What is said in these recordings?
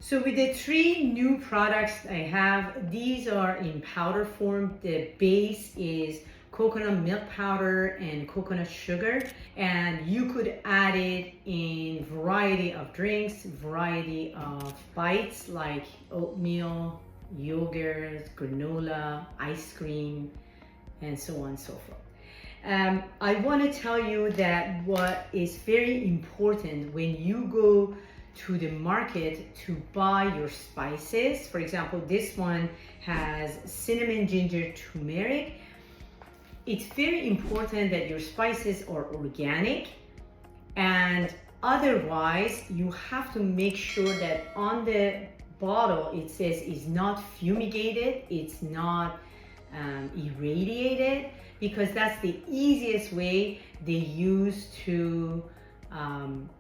So with the three new products I have, these are in powder form. The base is coconut milk powder and coconut sugar, and you could add it in variety of drinks, variety of bites like oatmeal, yogurt, granola, ice cream, and so on and so forth. I want to tell you that what is very important when you go to the market to buy your spices. For example, this one has cinnamon, ginger, turmeric. It's very important that your spices are organic, and otherwise you have to make sure that on the bottle it says is not fumigated, it's not irradiated, because that's the easiest way they use to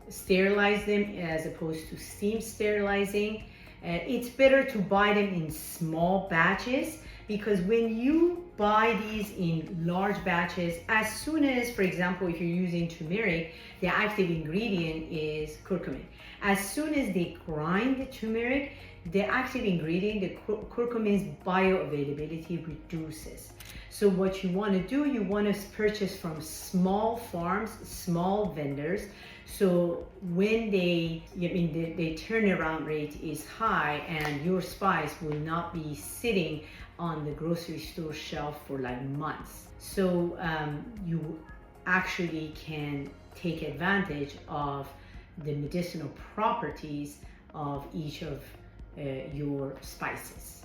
sterilize them as opposed to steam sterilizing. It's better to buy them in small batches, because when you buy these in large batches, as soon as, for example, if you're using turmeric, the active ingredient is curcumin. As soon as they grind the turmeric, the active ingredient, the curcumin's bioavailability reduces. So what you want to do, you want to purchase from small farms, small vendors. So when the turnaround rate is high, and your spice will not be sitting on the grocery store shelf for like months. So you actually can take advantage of the medicinal properties of each of your spices.